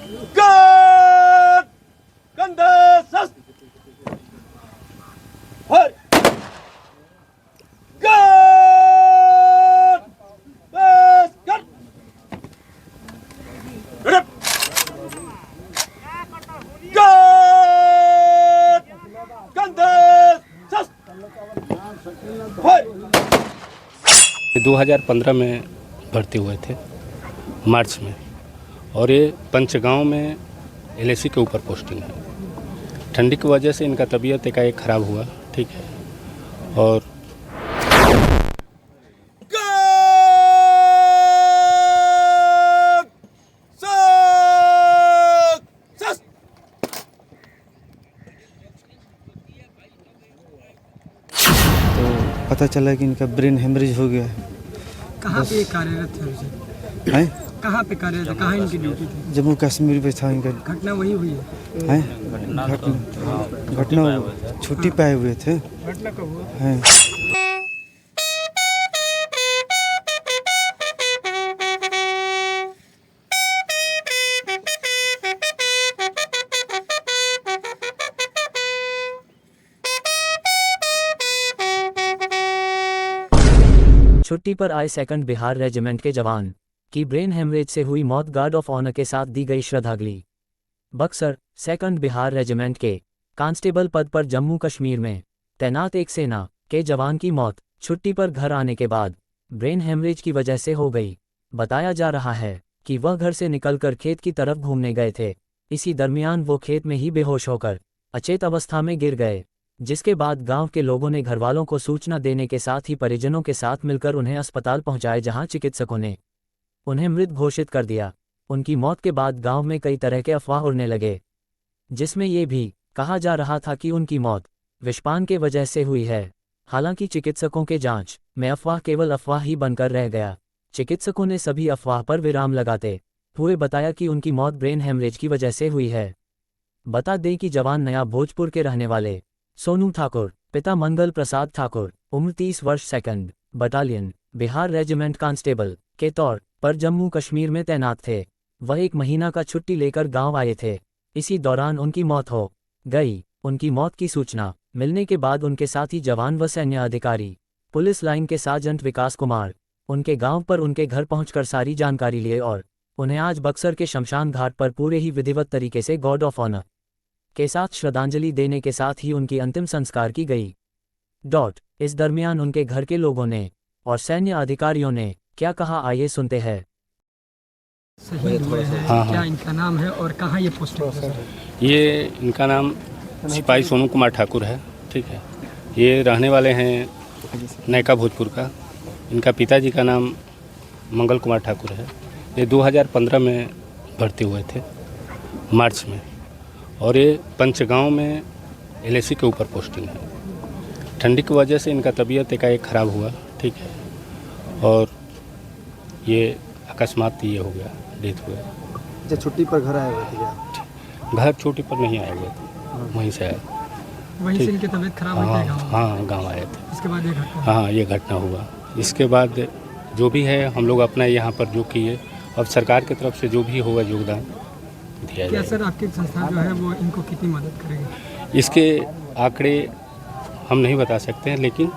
Cut! Kandasas! Hey! Cut! Bas! Cut! Ready? Cut! Kandasas! Hey! 2015 में भर्ती हुए थे मार्च में, और ये पंचगांव में LAC के ऊपर पोस्टिंग है। ठंडी की वजह से इनका तबीयत एकाएक ख़राब हुआ, ठीक है। और पता चला कि इनका ब्रेन हेमरेज हो गया है। कहाँ पे कार्यरत थे उसे? हैं? कहाँ पे कार्यरत है? कहाँ इनकी ड्यूटी थी? जम्मू कश्मीर पे था इनका। घटना वही हुई है? हैं? घटना छुट्टी पे आए हुए थे। घटना कब हुआ? हैं? छुट्टी पर आए सेकंड बिहार रेजिमेंट के जवान की ब्रेन हेमरेज से हुई मौत, गार्ड ऑफ ऑनर के साथ दी गई श्रद्धांजलि। बक्सर सेकंड बिहार रेजिमेंट के कांस्टेबल पद पर जम्मू कश्मीर में तैनात एक सेना के जवान की मौत छुट्टी पर घर आने के बाद ब्रेन हेमरेज की वजह से हो गई। बताया जा रहा है कि वह घर से निकलकर खेत की तरफ घूमने गए थे। इसी दरमियान वो खेत में ही बेहोश होकर अचेत अवस्था में गिर गए, जिसके बाद गांव के लोगों ने घरवालों को सूचना देने के साथ ही परिजनों के साथ मिलकर उन्हें अस्पताल पहुंचाए, जहां चिकित्सकों ने उन्हें मृत घोषित कर दिया। उनकी मौत के बाद गांव में कई तरह के अफवाह उड़ने लगे, जिसमें ये भी कहा जा रहा था कि उनकी मौत विषपान के वजह से हुई है। हालांकि चिकित्सकों के जांच में अफवाह केवल अफवाह ही बनकर रह गया। चिकित्सकों ने सभी अफवाह पर विराम लगाते हुए बताया कि उनकी मौत ब्रेन हेमरेज की वजह से हुई है। बता दें कि जवान नया भोजपुर के रहने वाले सोनू ठाकुर, पिता मंगल प्रसाद ठाकुर, उम्र 30 वर्ष, second battalion Bihar regiment constable के तौर पर जम्मू कश्मीर में तैनात थे। वह 1 महीना का छुट्टी लेकर गांव आए थे। इसी दौरान उनकी मौत हो गई। उनकी मौत की सूचना मिलने के बाद उनके साथी जवान व सैन्य अधिकारी, पुलिस लाइन के सार्जेंट विकास कुमार उनके गांव पर उनके घर पहुंचकर सारी जानकारी लिए और उन्हें आज बक्सर के शमशान घाट पर पूरे ही विधिवत तरीके से गार्ड ऑफ ऑनर के साथ श्रद्धांजलि देने के साथ ही उनकी अंतिम संस्कार की गई। इस दरमियान उनके घर के लोगों ने और सैन्य अधिकारियों ने क्या कहा, आइए सुनते हैं। शहीद हुए हैं, हाँ। क्या इनका नाम है और कहाँ ये पोस्टिंग है? ये इनका नाम सिपाही सोनू कुमार ठाकुर है, ठीक है। ये रहने वाले हैं नैका भोजपुर का। इनका पिताजी का नाम मंगल कुमार ठाकुर है। ये 2015 में भर्ती हुए थे मार्च में, और ये पंचगांव में LAC के ऊपर पोस्टिंग है। ठंडी की वजह से इनका तबीयत एकाएक ख़राब हुआ, ठीक है। और ये अकस्मात ये हो गया, डेथ हुआ। जब छुट्टी पर घर आए हुए थे क्या? घर छुट्टी पर नहीं आए हुए थे, वहीं से आए। वहीं से इनकी तबीयत खराब हुई थी गाँव? हाँ, गाँव आए थे। इसके बाद ये घटना? हाँ, ये घटना हुआ। इसके बाद जो भी है हम लोग अपना यहाँ पर जो किए, और सरकार की तरफ से जो भी होगा योगदान दिया क्या जाएगा। सर आपकी संस्था जो है वो इनको कितनी मदद करेगी? इसके आंकड़े हम नहीं बता सकते हैं, लेकिन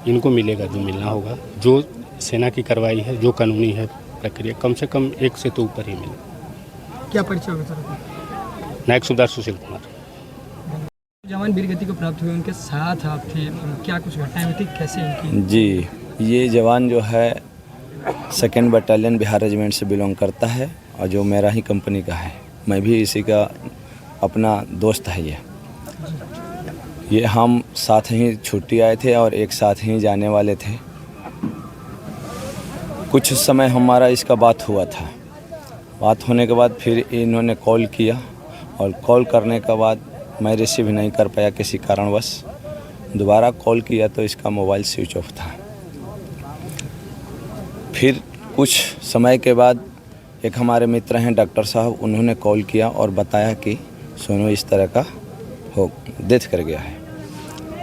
इनको मिलेगा जो मिलना होगा। जो सेना की कार्रवाई है, जो कानूनी है प्रक्रिया, कम से कम 1 से तो ऊपर ही मिले। क्या परिचय होगा सर? नायक सुबेदार सुशील कुमार। जवान वीर गति को प्राप्त हुए, उनके साथ आप थे, क्या कुछ घटनाएं हुई थी, कैसे इनकी? जी, ये जवान जो है सेकंड बटालियन बिहार रेजिमेंट से बिलोंग करता है, और जो मेरा ही कंपनी का है। मैं भी इसी का अपना दोस्त है। ये हम साथ ही छुट्टी आए थे और एक साथ ही जाने वाले थे। कुछ समय हमारा इसका बात हुआ था। बात होने के बाद फिर इन्होंने कॉल किया, और कॉल करने के बाद मैं रिसीव नहीं कर पाया किसी कारणवश। दोबारा कॉल किया तो इसका मोबाइल स्विच ऑफ था। फिर कुछ समय के बाद एक हमारे मित्र हैं डॉक्टर साहब, उन्होंने कॉल किया और बताया कि सोनू इस तरह का हो डेथ कर गया है।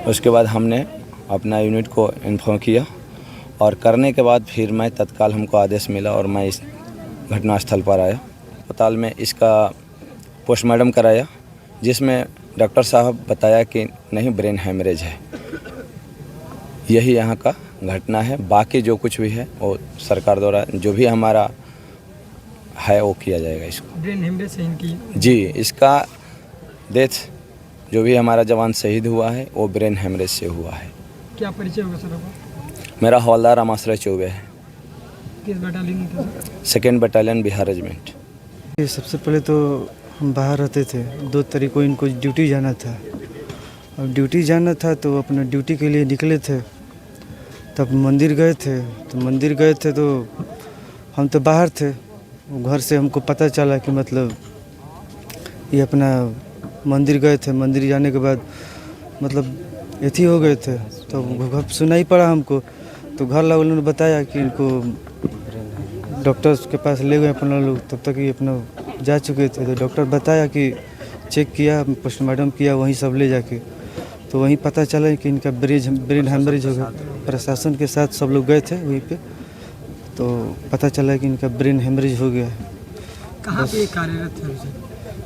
उसके बाद हमने अपना यूनिट को इन्फॉर्म किया, और करने के बाद फिर मैं तत्काल हमको आदेश मिला और मैं इस घटनास्थल पर आया। अस्पताल में इसका पोस्टमार्टम कराया, जिसमें डॉक्टर साहब बताया कि नहीं, ब्रेन हेमरेज है। यही यहाँ का घटना है। बाकी जो कुछ भी है वो सरकार द्वारा जो भी हमारा है वो किया जाएगा। इसको ब्रेन हेमरेज से इनकी जी, इसका डेथ जो भी हमारा जवान शहीद हुआ है वो ब्रेन हेमरेज से हुआ है। क्या परिचय होगा सर आपका? मेरा हवलदार रामाश्रय चौबे है, किस बटालियन में थे sir? 2nd battalion Bihar regiment. ये सबसे पहले तो हम बाहर रहते थे, 2 तारीख को इनको ड्यूटी जाना था। अब ड्यूटी जाना था तो अपना ड्यूटी के लिए निकले थे, तब मंदिर गए थे। तो हम तो बाहर थे, घर से हमको पता चला कि मतलब ये अपना मंदिर गए थे। मंदिर जाने के बाद मतलब एथी हो गए थे, तो घर सुनाई पड़ा हमको। तो घर वालों ने बताया कि इनको डॉक्टर्स के पास ले गए अपना लोग। तब तक ये अपना जा चुके थे, तो डॉक्टर बताया कि चेक किया, पोस्टमार्टम किया वहीं सब ले जाके, तो वहीं पता चला कि इनका ब्रेन हेमरेज हो गया। प्रशासन के साथ सब लोग गए थे वहीं पे, तो पता चला कि इनका ब्रेन हेमरेज हो गया है। कहाँ पे कार्यरत थे उसे?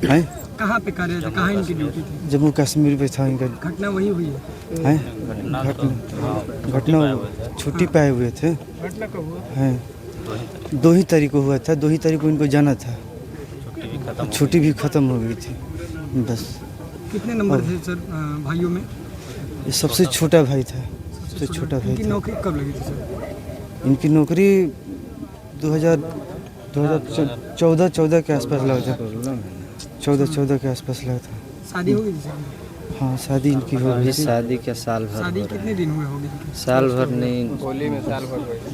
हैं? कहाँ पे कार्यरत है? कहाँ इनकी ड्यूटी थी? जम्मू कश्मीर पे था इनका। घटना वही हुई है? हैं? घटना छुट्टी पे आए हुए थे। घटना कब हुआ? हैं 2 ही तारीख को हुआ था। 2 ही तारीख को इनको जाना था, छुट्टी भी ख़त्म हो गई थी बस। कितने नंबर थे सर भाइयों में? ये सबसे छोटा भाई था, सबसे छोटा भाई इनकी था। नौकरी कब लगी थी सर? इनकी नौकरी 2014 के आसपास लगा था। 14 के आसपास लगा था। शादी हो गई थी सर? हाँ, शादी इनकी हो गई अभी थी। शादी के साल भर शादी हो रहा कितने दिन हुए होगी इनकी? है। साल भर नहीं,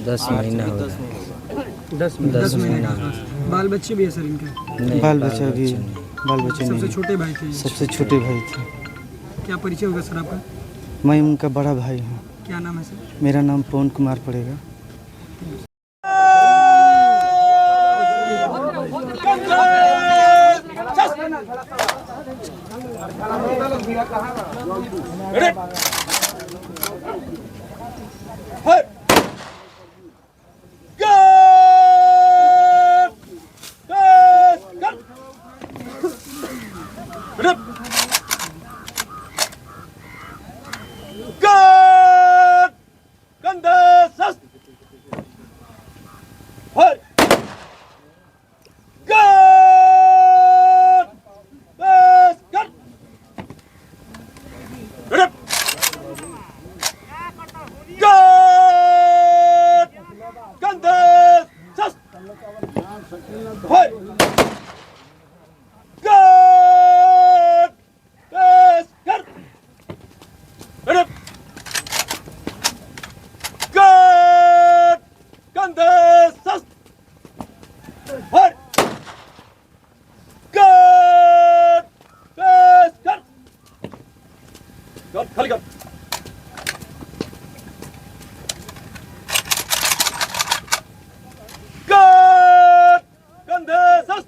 10 महीना हो रहा है। 10 महीना हो रहा है। बाल बच्चे भी है सर इनके? नहीं, बाल बच्चा भी, बाल बच्चे सबसे नहीं। छोटे भाई थे ये? सबसे छोटे भाई थे। क्या परिचय होगा सर आपका? मैं उनका बड़ा भाई हूँ। क्या नाम है सर? मेरा नाम पवन कुमार पड़ेगा। खाली कर। कंधे सस्त।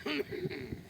हैं